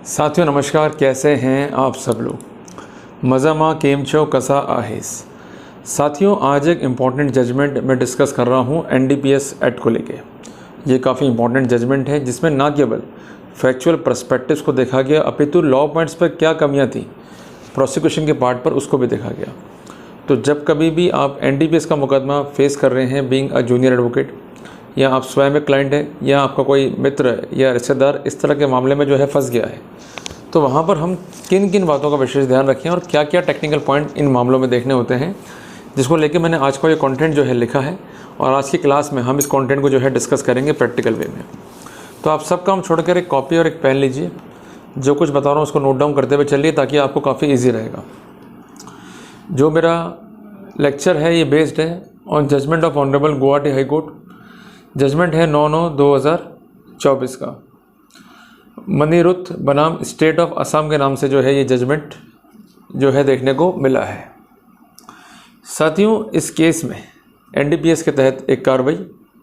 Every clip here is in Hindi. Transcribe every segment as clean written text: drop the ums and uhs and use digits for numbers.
साथियों नमस्कार, कैसे हैं आप सब लोग। मज़ा केम छो कसा आहेस। साथियों आज एक इम्पॉर्टेंट जजमेंट मैं डिस्कस कर रहा हूँ एनडीपीएस एक्ट को लेके। ये काफ़ी इम्पॉर्टेंट जजमेंट है जिसमें ना केवल फैक्चुअल पर्सपेक्टिव्स को देखा गया अपितु लॉ पॉइंट्स पर क्या कमियाँ थी प्रोसिक्यूशन के पार्ट पर उसको भी देखा गया। तो जब कभी भी आप एनडीपीएस का मुकदमा फेस कर रहे हैं बीइंग अ जूनियर एडवोकेट, या आप स्वयं एक क्लाइंट है या आपका कोई मित्र या रिश्तेदार इस तरह के मामले में जो है फंस गया है, तो वहाँ पर हम किन किन बातों का विशेष ध्यान रखें और क्या क्या टेक्निकल पॉइंट इन मामलों में देखने होते हैं, जिसको लेके मैंने आज का ये कंटेंट जो है लिखा है। और आज की क्लास में हम इस कंटेंट को जो है डिस्कस करेंगे प्रैक्टिकल वे में। तो आप सब काम छोड़कर एक कॉपी और एक पेन लीजिए, जो कुछ बता रहा हूँ उसको नोट डाउन करते हुए चलिए ताकि आपको काफ़ी ईजी रहेगा। जो मेरा लेक्चर है ये बेस्ड है on judgment of honourable Guwahati high court. Judgment है 9/9/2024 का। मनीरुथ बनाम स्टेट ऑफ असम के नाम से जो है ये जजमेंट जो है देखने को मिला है। साथियों इस केस में एनडीपीएस के तहत एक कार्रवाई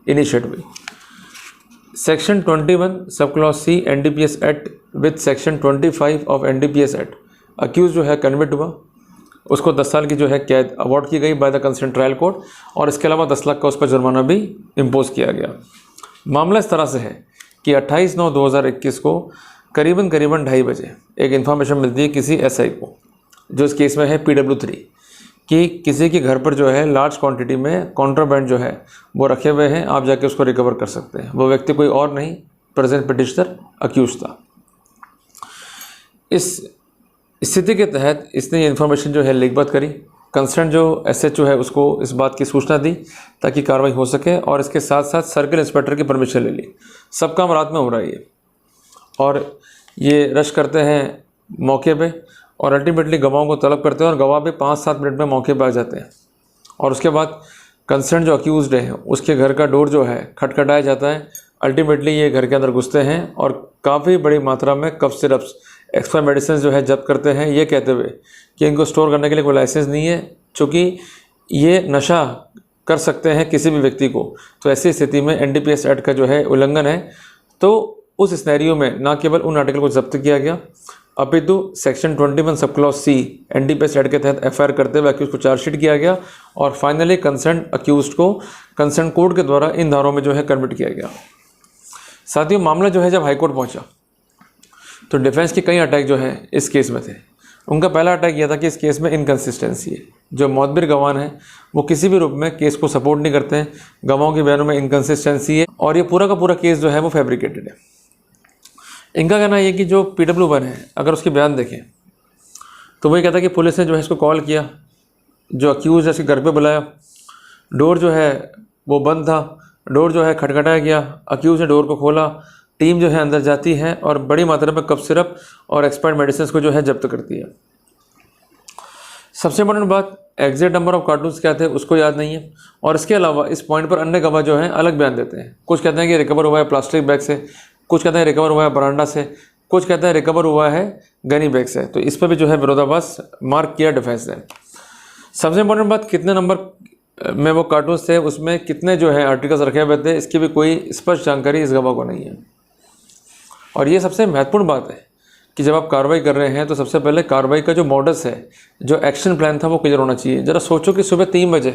इनिशिएट हुई। Section 21 sub clause C NDPS act with section 25 of NDPS act accused जो है कन्विक्ट हुआ। उसको 10 साल की जो है कैद अवॉर्ड की गई by the concern trial court, और इसके अलावा 10 लाख का उस पर जुर्माना भी इम्पोज किया गया। मामला इस तरह से है कि 28/9/2021 को करीबन 2:30 बजे एक इन्फॉर्मेशन मिलती है किसी एसआई को, जो इस केस में है PW3, कि किसी के घर पर जो है लार्ज क्वांटिटी में कॉन्ट्राबैंड जो है वो रखे हुए हैं, आप जाके उसको रिकवर कर सकते हैं। वो व्यक्ति कोई और नहीं, प्रेजेंट पिटिशनर अक्यूज था। इस स्थिति के तहत इसने ये इन्फॉर्मेशन जो है लिखबद्ध करी। कंसर्न जो SHO है उसको इस बात की सूचना दी ताकि कार्रवाई हो सके, और इसके साथ साथ सर्किल इंस्पेक्टर की परमिशन ले ली। सब काम रात में हो रहा है ये, और ये रश करते हैं मौके पे और अल्टीमेटली गवाहों को तलब करते हैं, और गवाह भी 5-7 मिनट में मौके पर आ जाते हैं। और उसके बाद कंसर्न जो अक्यूज्ड है उसके घर का डोर जो है खटखटाया जाता है। अल्टीमेटली ये घर के अंदर घुसते हैं और काफ़ी बड़ी मात्रा में कफ सिरप्स, एक्सपायर मेडिसिन जो है जब्त करते हैं, ये कहते हुए कि इनको स्टोर करने के लिए कोई लाइसेंस नहीं है, चूँकि ये नशा कर सकते हैं किसी भी व्यक्ति को। तो ऐसी स्थिति में एनडीपीएस एक्ट का जो है उल्लंघन है। तो उस स्नैरियो में ना केवल उन आर्टिकल को जब्त किया गया अपितु section 21 sub clause C NDPS act के तहत FIR करते हुए अक्यूज को चार्जशीट किया गया, और फाइनली कंसर्न अक्यूज को कंसर्न कोर्ट के द्वारा इन धाराओं में जो है कन्विक्ट किया गया। साथियों मामला जो है जब हाईकोर्ट पहुंचा तो डिफेंस के कई अटैक जो है इस केस में थे। उनका पहला अटैक यह था कि इस केस में इनकन्सिस्टेंसी है। जो मौतबिर गवाह हैं वो किसी भी रूप में केस को सपोर्ट नहीं करते हैं, गवाहों के बयानों में इनकन्सिस्टेंसी है, और ये पूरा का पूरा केस जो है वो फैब्रिकेटेड है। इनका कहना ये कि जो PW1 है अगर उसके बयान देखें तो वही कहता है कि पुलिस ने जो है इसको कॉल किया, जो अक्यूज है इसके घर पे बुलाया, डोर जो है वो बंद था, डोर जो है खटखटाया गया, अक्यूज ने डोर को खोला, टीम जो है अंदर जाती है और बड़ी मात्रा में कफ सिरप और एक्सपायर्ड मेडिसिन को जो है जब्त करती है। सबसे इंपॉर्टेंट बात, एग्जैक्ट नंबर ऑफ कार्टून्स क्या थे उसको याद नहीं है, और इसके अलावा इस पॉइंट पर अन्य गवाह जो हैं अलग बयान देते हैं। कुछ कहते हैं कि रिकवर हुआ है प्लास्टिक बैग से, कुछ कहते हैं रिकवर हुआ है बरांडा से, कुछ कहते हैं रिकवर हुआ है गनी बैग से। तो इस पर भी जो है विरोधाभास मार्क किया डिफेंस ने। सबसे इंपॉर्टेंट बात, कितने नंबर में वो कार्टून्स थे, उसमें कितने जो है आर्टिकल्स रखे हुए थे, इसकी भी कोई स्पष्ट जानकारी इस गवाह को नहीं है। और ये सबसे महत्वपूर्ण बात है कि जब आप कार्रवाई कर रहे हैं तो सबसे पहले कार्रवाई का जो मॉडस है, जो एक्शन प्लान था वो क्लियर होना चाहिए। ज़रा सोचो कि सुबह 3 बजे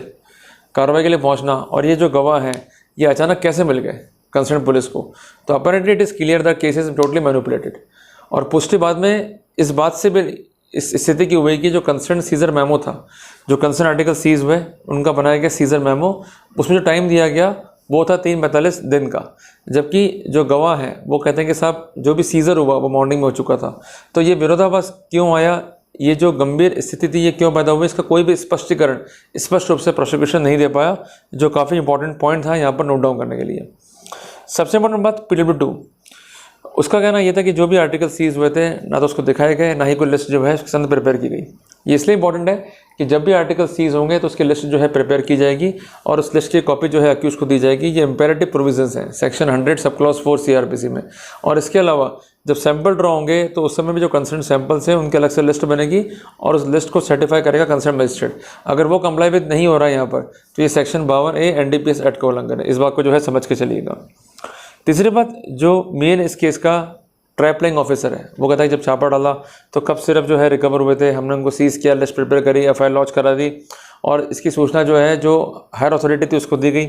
कार्रवाई के लिए पहुंचना, और ये जो गवाह हैं ये अचानक कैसे मिल गए कंसर्न पुलिस को। तो apparently it is clear that case is totally manipulated. और पुष्टि बाद में इस बात से भी इस स्थिति की हुई कि जो कंसर्न सीजर मेमो था, जो कंसर्न आर्टिकल सीज हुए उनका बनाया गया सीजर मेमो, उसमें जो टाइम दिया गया वो था 3:45 दिन का, जबकि जो गवाह हैं वो कहते हैं कि साहब जो भी सीजर हुआ वो मॉर्निंग में हो चुका था। तो ये विरोधाभास क्यों आया, ये जो गंभीर स्थिति थी ये क्यों पैदा हुई, इसका कोई भी स्पष्टीकरण स्पष्ट रूप से प्रोसिक्यूशन नहीं दे पाया, जो काफ़ी इंपॉर्टेंट पॉइंट था यहाँ पर नोट डाउन करने के लिए। सबसे इंपॉर्टेंट बात, PW2 उसका कहना यह था कि जो भी आर्टिकल सीज हुए थे ना तो उसको दिखाए गए, ना ही कोई लिस्ट जो है उसके साथ प्रिपेयर की गई। ये इसलिए इंपॉर्टेंट है कि जब भी आर्टिकल सीज होंगे तो उसकी लिस्ट जो है प्रिपेयर की जाएगी, और उस लिस्ट की कॉपी जो है अक्यूज को दी जाएगी। ये इंपेरेटिव प्रोविजंस हैं सेक्शन 100 सब क्लॉज 4 CRPC में। और इसके अलावा जब सैंपल ड्रॉ होंगे तो उस समय भी जो कंसर्न सैंपल्स हैं उनके अलग से लिस्ट बनेगी, और उस लिस्ट को सर्टिफाई करेगा कंसर्न मजिस्ट्रेट। अगर वो कंप्लाई विद नहीं हो रहा है यहाँ पर तो ये सेक्शन 52A एनडीपीएस एक्ट का उल्लंघन है। इस बात को जो है समझ के चलिएगा। तीसरी बात, जो मेन इस केस का ट्रैपलिंग ऑफिसर है, वो कहता है कि जब छापा डाला तो कप सिरप जो है रिकवर हुए थे, हमने उनको सीज़ किया, लिस्ट प्रिपेयर करी, एफआईआर लॉन्च करा दी और इसकी सूचना जो है जो हायर अथॉरिटी थी उसको दी गई।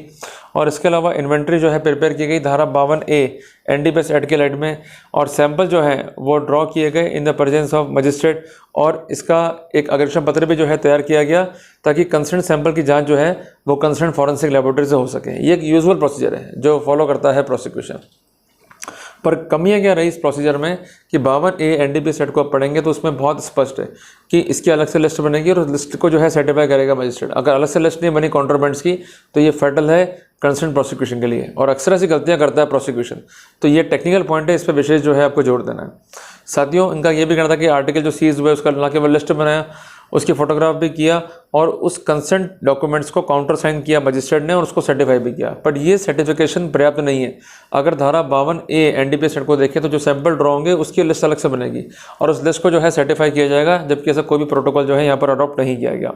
और इसके अलावा इन्वेंट्री जो है प्रिपेयर की गई धारा 52A एनडीपीएस एक्ट के लाइट में, और सैंपल जो है वो ड्रॉ किए गए in the presence of magistrate, और इसका एक अग्रेषण पत्र भी जो है तैयार किया गया ताकि कंसर्न सैंपल की जांच जो है वो कंसर्न फॉरेंसिक लेबोरेटरी से हो सके। ये एक यूजुअल प्रोसीजर है जो फॉलो करता है प्रोसिक्यूशन। पर कमियां क्या रही इस प्रोसीजर में कि 52A एनडीपीएस एक्ट को आप पढ़ेंगे तो उसमें बहुत स्पष्ट है कि इसकी अलग से लिस्ट बनेगी और लिस्ट को जो है सर्टिफाई करेगा मजिस्ट्रेट। अगर अलग से लिस्ट नहीं बनी कॉन्ट्रोबेंड्स की तो ये फेटल है कंसर्न प्रोसिक्यूशन के लिए, और अक्सर ऐसी गलतियां करता है प्रोसिक्यूशन। तो ये टेक्निकल पॉइंट है, इस पर विशेष जो है आपको जोर देना है। साथियों, इनका ये भी कहना था कि आर्टिकल जो सीज हुआ है उसका ना केवल लिस्ट बनाया, उसकी फोटोग्राफ भी किया और उस कंसेंट डॉक्यूमेंट्स को काउंटर साइन किया मजिस्ट्रेट ने और उसको सर्टिफाई भी किया। बट ये सर्टिफिकेशन पर्याप्त नहीं है। अगर धारा 52A एनडीपीएस एक्ट को देखें तो जो सैंपल ड्रॉ होंगे उसकी लिस्ट अलग से बनेगी और उस लिस्ट को जो है सर्टिफाई किया जाएगा, जबकि ऐसा कोई भी प्रोटोकॉल जो है यहाँ पर अडॉप्ट नहीं किया गया।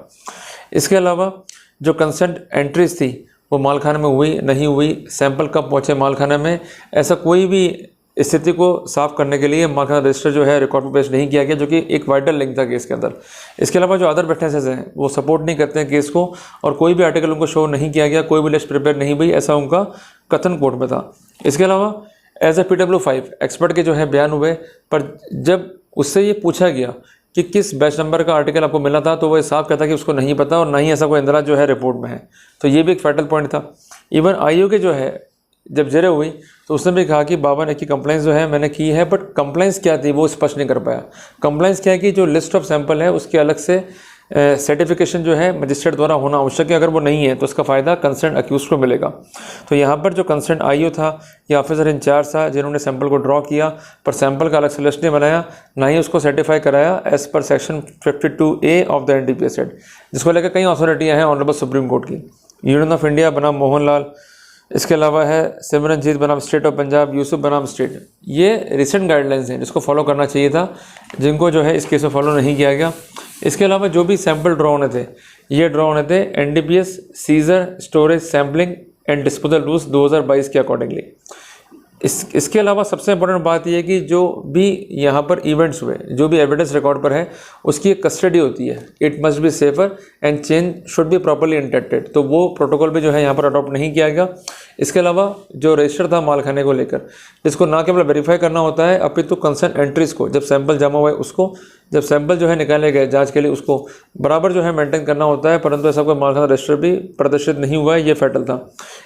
इसके अलावा जो कंसेंट एंट्रीज थी वो मालखाने में हुई नहीं हुई, सैंपल कब पहुँचे मालखाने में, ऐसा कोई भी स्थिति को साफ करने के लिए मालखाना रजिस्टर जो है रिकॉर्ड पर पेश नहीं किया गया, जो कि एक वाइटल लिंक था केस के अंदर। इसके अलावा जो अदर विटनेसेस हैं वो सपोर्ट नहीं करते हैं केस को और कोई भी आर्टिकल उनको शो नहीं किया गया, कोई भी लिस्ट प्रिपेयर नहीं हुई, ऐसा उनका कथन कोर्ट में था। इसके अलावा एज ए PW5 एक्सपर्ट के जो है बयान हुए, पर जब उससे ये पूछा गया कि किस बैच नंबर का आर्टिकल आपको मिला था तो वो साफ कहता कि उसको नहीं पता और ना ही ऐसा कोई इंदिरा जो है रिपोर्ट में है। तो ये भी एक फैटल पॉइंट था। इवन आईओ के जो है जब जेरे हुई तो उसने भी कहा कि 52A की कंप्लेंस जो है मैंने की है, बट कंप्लेंस क्या थी वो स्पष्ट नहीं कर पाया। कंप्लेंस क्या है कि जो लिस्ट ऑफ सैंपल है उसके अलग से सर्टिफिकेशन जो है मजिस्ट्रेट द्वारा होना आवश्यक है, अगर वो नहीं है तो उसका फ़ायदा कंसर्न अक्यूज को मिलेगा। तो यहाँ पर जो कंसर्न आईओ था या ऑफिसर इंचार्ज था जिन्होंने सैंपल को ड्रॉ किया पर सैंपल का अलग से लिस्ट नहीं बनाया, ना ही उसको सर्टिफाई कराया as per section 52A of the NDPS act, जिसको लेकर कई अथॉरिटियाँ हैं ऑनरेबल सुप्रीम कोर्ट की। यूनियन ऑफ इंडिया बनाम मोहनलाल, इसके अलावा है सिमरनजीत बनाम स्टेट ऑफ पंजाब, यूसुफ बनाम स्टेट। ये रिसेंट गाइडलाइंस हैं जिसको फॉलो करना चाहिए था, जिनको जो है इस केस में फॉलो नहीं किया गया। इसके अलावा जो भी सैंपल ड्रॉ होने थे ये ड्रॉ होने थे NDPS seizure storage sampling and disposal rules 2022 के अकॉर्डिंगली। इसके अलावा सबसे इंपॉर्टेंट बात यह है कि जो भी यहाँ पर इवेंट्स हुए, जो भी एविडेंस रिकॉर्ड पर है उसकी एक कस्टडी होती है। It must be safer and chain should be properly intacted, तो वो प्रोटोकॉल भी जो है यहाँ पर अडॉप्ट नहीं किया गया। इसके अलावा जो रजिस्टर था मालखाने को लेकर, जिसको ना केवल वेरीफाई करना होता है अपितु कंसर्न एंट्रीज को, जब सैंपल जमा हुआ है उसको, जब सैंपल जो है निकाले गए जांच के लिए उसको बराबर जो है मेंटेन करना होता है, परंतु ऐसा कोई मालखाना रजिस्टर भी प्रदर्शित नहीं हुआ है, ये फैटल था।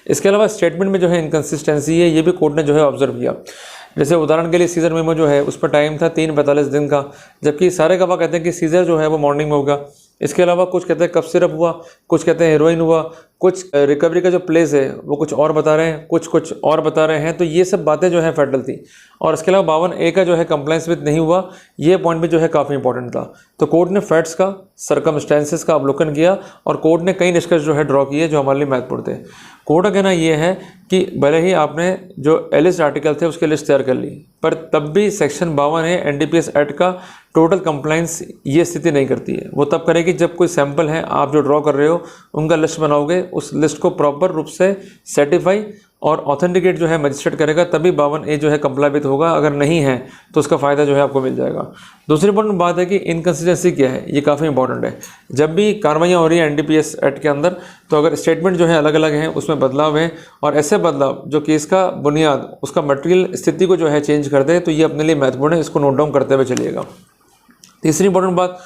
इसके अलावा स्टेटमेंट में जो है इनकन्सिस्टेंसी है, ये भी कोर्ट ने जो है ऑब्जर्व किया। जैसे उदाहरण के लिए सीजर मेमो जो है उस पर टाइम था 3:45 दिन का, जबकि सारे गवाह कहते हैं कि सीजर जो है वो मॉर्निंग में होगा। इसके अलावा कुछ कहते हैं कफ सिरप हुआ, कुछ कहते हैं हेरोइन हुआ, कुछ रिकवरी का जो प्लेस है वो कुछ और बता रहे हैं, कुछ और बता रहे हैं। तो ये सब बातें जो है फैटल थी। और इसके अलावा 52A का जो है कंप्लाइंस विद नहीं हुआ, ये पॉइंट भी जो है काफ़ी इंपॉर्टेंट था। तो कोर्ट ने फैक्ट्स का, सर्कमस्टेंसेस का अवलोकन किया और कोर्ट ने कई निष्कर्ष जो है ड्रॉ किए जो हमारे लिए महत्वपूर्ण थे। कोर्ट का कहना ये है कि भले ही आपने जो एलिस्ट आर्टिकल थे उसकी लिस्ट तैयार कर ली, पर तब भी सेक्शन 52A एनडीपीएस एक्ट का टोटल कंप्लाइंस ये स्थिति नहीं करती है। वो तब करेगी जब कोई सैंपल है आप जो ड्रॉ कर रहे हो उनका लिस्ट बनाओगे, उस लिस्ट को प्रॉपर रूप से सर्टिफाई और ऑथेंटिकेट जो है मजिस्ट्रेट करेगा, तभी 52A जो है कंप्लाइबित होगा। अगर नहीं है तो उसका फ़ायदा जो है आपको मिल जाएगा। दूसरी इंपॉर्टेंट बात है कि इनकन्सिस्टेंसी क्या है, ये काफ़ी इंपॉर्टेंट है। जब भी कार्रवाइयाँ हो रही है एनडीपीएस एक्ट के अंदर, तो अगर स्टेटमेंट जो है अलग अलग हैं, उसमें बदलाव है और ऐसे बदलाव जो केस का बुनियाद, उसका मटेरियल स्थिति को जो है चेंज कर दे, तो ये अपने लिए महत्वपूर्ण है, इसको नोट डाउन करते हुए चलिएगा। तीसरी इंपॉर्टेंट बात,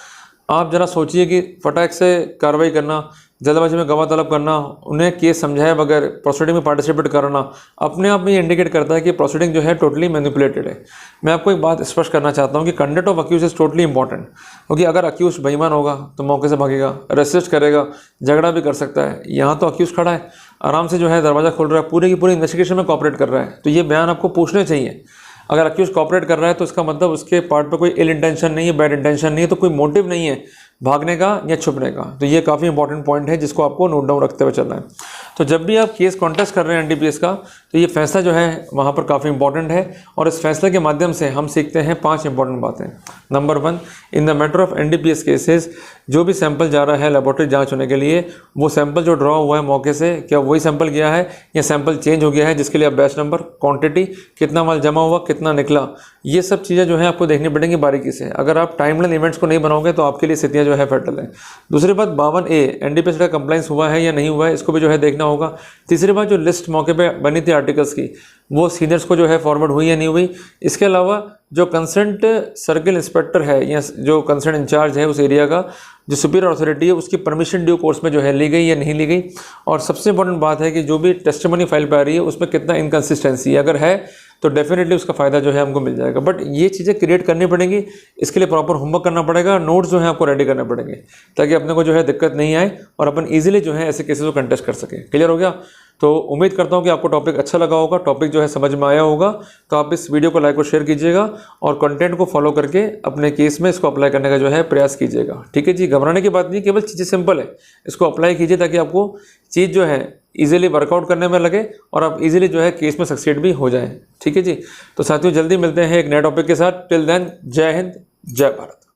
आप ज़रा सोचिए कि फटाक से कार्रवाई करना, जल्दबाजी में गवाह तलब करना, उन्हें केस समझाए बगैर प्रोसीडिंग में पार्टिसिपेट करना, अपने आप में ये इंडिकेट करता है कि प्रोसीडिंग जो है टोटली मैनिपुलेटेड है। मैं आपको एक बात स्पष्ट करना चाहता हूँ कि conduct of accused is totally important, क्योंकि अगर अक्यूज बेईमान होगा तो मौके से भागेगा, रेसिस्ट करेगा, झगड़ा भी कर सकता है। यहाँ तो अक्यूज खड़ा है, आराम से जो है दरवाज़ा खोल रहा है, पूरी की पूरी इन्वेस्टिगेशन में कॉपरेट कर रहा है, तो ये बयान आपको पूछने चाहिए। अगर अक्यूज कॉपरेट कर रहा है तो इसका मतलब उसके पार्ट पर कोई इल इंटेंशन नहीं है, बैड इंटेंशन नहीं है, तो कोई मोटिव नहीं है भागने का या छुपने का। तो ये काफ़ी इंपॉर्टेंट पॉइंट है जिसको आपको नोट डाउन रखते हुए चलना है। तो जब भी आप केस कॉन्टेस्ट कर रहे हैं एनडीपीएस का, तो ये फैसला जो है वहाँ पर काफ़ी इंपॉर्टेंट है और इस फैसले के माध्यम से हम सीखते हैं 5 इंपॉर्टेंट बातें। Number 1, in the matter of NDPS cases जो भी सैंपल जा रहा है लेबोरेटरी जांच होने के लिए, वो सैंपल जो ड्रॉ हुआ है मौके से, क्या वही सैंपल गया है या सैंपल चेंज हो गया है, जिसके लिए आप बैच नंबर, क्वांटिटी, कितना माल जमा हुआ, कितना निकला, ये सब चीज़ें जो है आपको देखनी पड़ेंगी बारीकी से। अगर आप टाइमलाइन इवेंट्स को नहीं बनाओगे तो आपके लिए स्थितियाँ जो है फैटल है। दूसरी बात 52A NDPS का कंप्लाइंस हुआ है या नहीं हुआ है, इसको भी जो है देखना होगा। तीसरी बात, जो लिस्ट मौके पे बनी थी आर्टिकल्स की, वो सीनियर्स को जो है फॉरवर्ड हुई या नहीं हुई। इसके अलावा जो कंसर्न सर्किल इंस्पेक्टर है या जो कंसर्न इंचार्ज है उस एरिया का, जो सुपीरियर अथॉरिटी है, उसकी परमिशन ड्यू कोर्स में जो है ली गई या नहीं ली गई। और सबसे इंपॉर्टेंट बात है कि जो भी टेस्टिमनी फाइल पे आ रही है उसमें कितना इनकन्सिस्टेंसी है, अगर है तो डेफिनेटली उसका फ़ायदा जो है हमको मिल जाएगा। बट ये चीज़ें क्रिएट करनी पड़ेंगी, इसके लिए प्रॉपर होमवर्क करना पड़ेगा, नोट्स जो है आपको रेडी करने पड़ेंगे ताकि अपने को जो है दिक्कत नहीं आए और अपन ईजिली जो है ऐसे केसेस को कंटेस्ट कर सकें। क्लियर हो गया? तो उम्मीद करता हूँ कि आपको टॉपिक अच्छा लगा होगा, टॉपिक जो है समझ में आया होगा। तो आप इस वीडियो को लाइक और शेयर कीजिएगा और कंटेंट को फॉलो करके अपने केस में इसको अप्लाई करने का जो है प्रयास कीजिएगा। ठीक है जी, घबराने की बात नहीं, केवल चीज़ें सिंपल है, इसको अप्लाई कीजिए ताकि आपको चीज़ जो है इजीली वर्कआउट करने में लगे और आप इजीली जो है केस में सक्सीड भी हो जाएं। ठीक है जी, तो साथियों जल्दी मिलते हैं एक नए टॉपिक के साथ। टिल देन, जय हिंद, जय भारत।